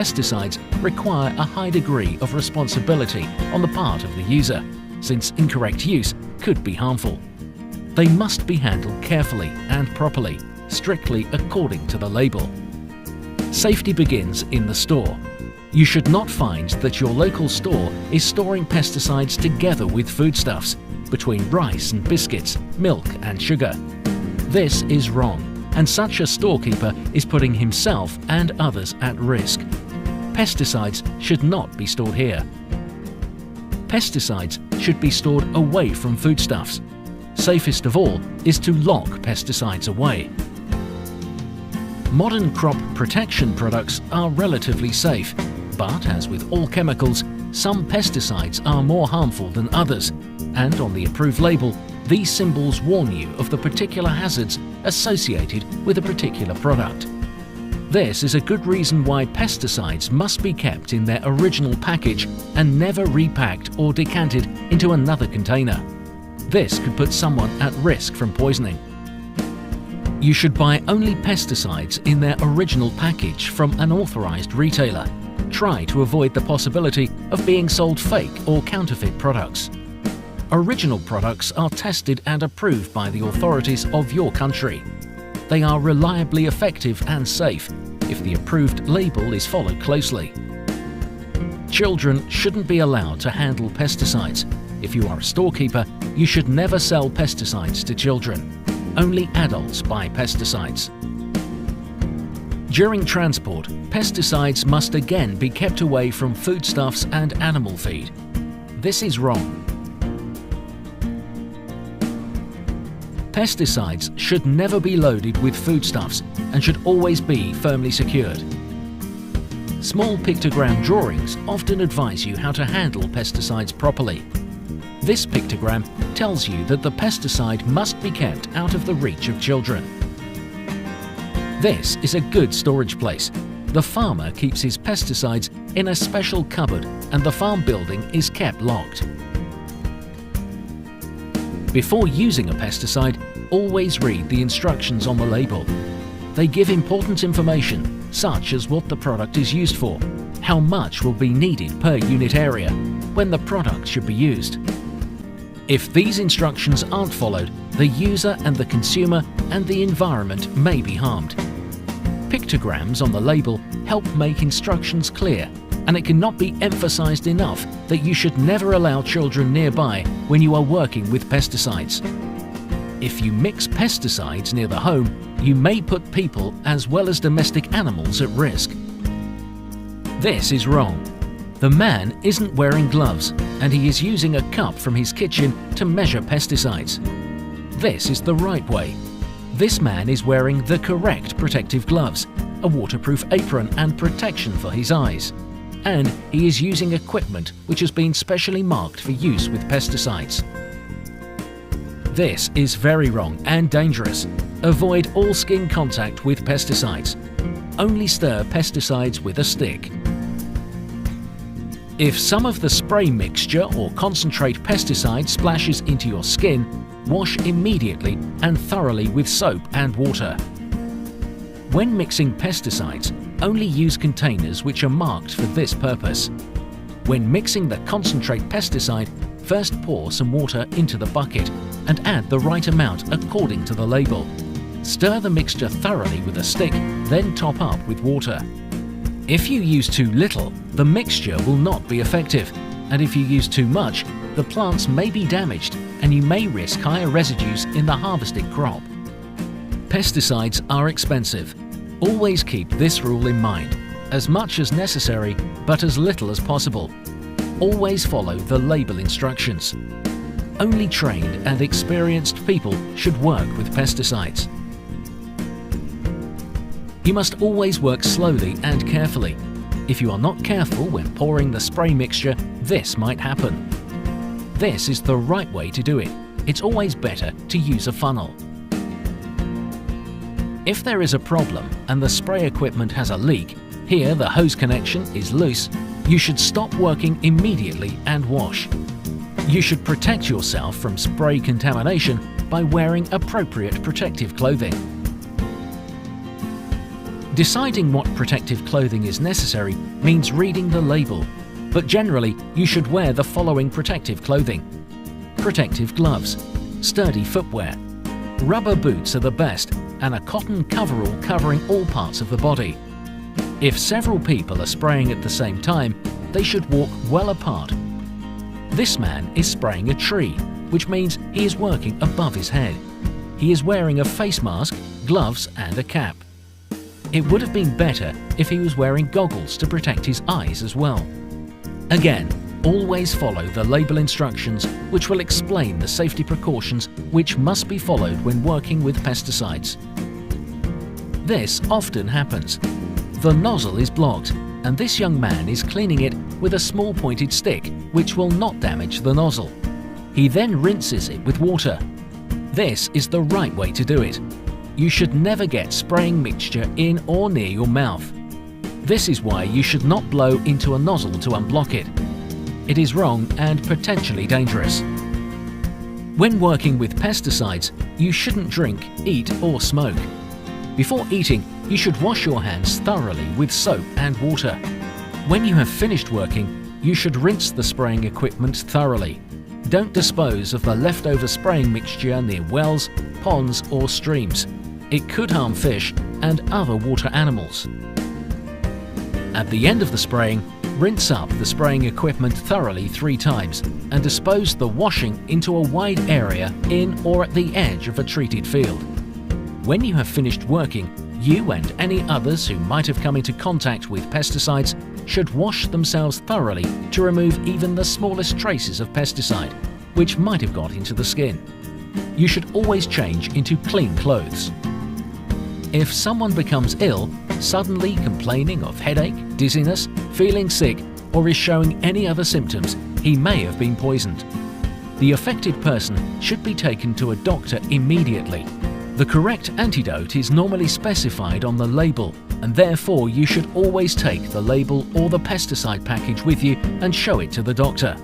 Pesticides require a high degree of responsibility on the part of the user, since incorrect use could be harmful. They must be handled carefully and properly, strictly according to the label. Safety begins in the store. You should not find that your local store is storing pesticides together with foodstuffs, between rice and biscuits, milk and sugar. This is wrong, and such a storekeeper is putting himself and others at risk. Pesticides should not be stored here. Pesticides should be stored away from foodstuffs. Safest of all is to lock pesticides away. Modern crop protection products are relatively safe, but as with all chemicals, some pesticides are more harmful than others, and on the approved label, these symbols warn you of the particular hazards associated with a particular product. This is a good reason why pesticides must be kept in their original package and never repacked or decanted into another container. This could put someone at risk from poisoning. You should buy only pesticides in their original package from an authorized retailer. Try to avoid the possibility of being sold fake or counterfeit products. Original products are tested and approved by the authorities of your country. They are reliably effective and safe if the approved label is followed closely. Children shouldn't be allowed to handle pesticides. If you are a storekeeper, you should never sell pesticides to children. Only adults buy pesticides. During transport, pesticides must again be kept away from foodstuffs and animal feed. This is wrong. Pesticides should never be loaded with foodstuffs and should always be firmly secured. Small pictogram drawings often advise you how to handle pesticides properly. This pictogram tells you that the pesticide must be kept out of the reach of children. This is a good storage place. The farmer keeps his pesticides in a special cupboard and the farm building is kept locked. Before using a pesticide, always read the instructions on the label. They give important information, such as what the product is used for, how much will be needed per unit area, when the product should be used. If these instructions aren't followed, the user and the consumer and the environment may be harmed. Pictograms on the label help make instructions clear, and it cannot be emphasized enough that you should never allow children nearby when you are working with pesticides. If you mix pesticides near the home, you may put people as well as domestic animals at risk. This is wrong. The man isn't wearing gloves, and he is using a cup from his kitchen to measure pesticides. This is the right way. This man is wearing the correct protective gloves, a waterproof apron and protection for his eyes. And he is using equipment which has been specially marked for use with pesticides. This is very wrong and dangerous. Avoid all skin contact with pesticides. Only stir pesticides with a stick. If some of the spray mixture or concentrate pesticide splashes into your skin, wash immediately and thoroughly with soap and water. When mixing pesticides, only use containers which are marked for this purpose. When mixing the concentrate pesticide, first pour some water into the bucket and add the right amount according to the label. Stir the mixture thoroughly with a stick, then top up with water. If you use too little, the mixture will not be effective, and if you use too much, the plants may be damaged and you may risk higher residues in the harvested crop. Pesticides are expensive. Always keep this rule in mind, as much as necessary, but as little as possible. Always follow the label instructions. Only trained and experienced people should work with pesticides. You must always work slowly and carefully. If you are not careful when pouring the spray mixture, this might happen. This is the right way to do it. It's always better to use a funnel. If there is a problem and the spray equipment has a leak, here the hose connection is loose, you should stop working immediately and wash. You should protect yourself from spray contamination by wearing appropriate protective clothing. Deciding what protective clothing is necessary means reading the label, but generally you should wear the following protective clothing: protective gloves, sturdy footwear, rubber boots are the best, and a cotton coverall covering all parts of the body. If several people are spraying at the same time, they should walk well apart. This man is spraying a tree, which means he is working above his head. He is wearing a face mask, gloves and a cap. It would have been better if he was wearing goggles to protect his eyes as well. Again, always follow the label instructions, which will explain the safety precautions which must be followed when working with pesticides. This often happens. The nozzle is blocked, and this young man is cleaning it with a small pointed stick, which will not damage the nozzle. He then rinses it with water. This is the right way to do it. You should never get spraying mixture in or near your mouth. This is why you should not blow into a nozzle to unblock it. It is wrong and potentially dangerous. When working with pesticides, you shouldn't drink, eat or smoke. Before eating, you should wash your hands thoroughly with soap and water. When you have finished working, you should rinse the spraying equipment thoroughly. Don't dispose of the leftover spraying mixture near wells, ponds or streams. It could harm fish and other water animals. At the end of the spraying, rinse up the spraying equipment thoroughly 3 times and dispose the washing into a wide area in or at the edge of a treated field. When you have finished working, you and any others who might have come into contact with pesticides should wash themselves thoroughly to remove even the smallest traces of pesticide, which might have got into the skin. You should always change into clean clothes. If someone becomes ill, suddenly complaining of headache, dizziness, feeling sick, or is showing any other symptoms, he may have been poisoned. The affected person should be taken to a doctor immediately. The correct antidote is normally specified on the label, and therefore you should always take the label or the pesticide package with you and show it to the doctor.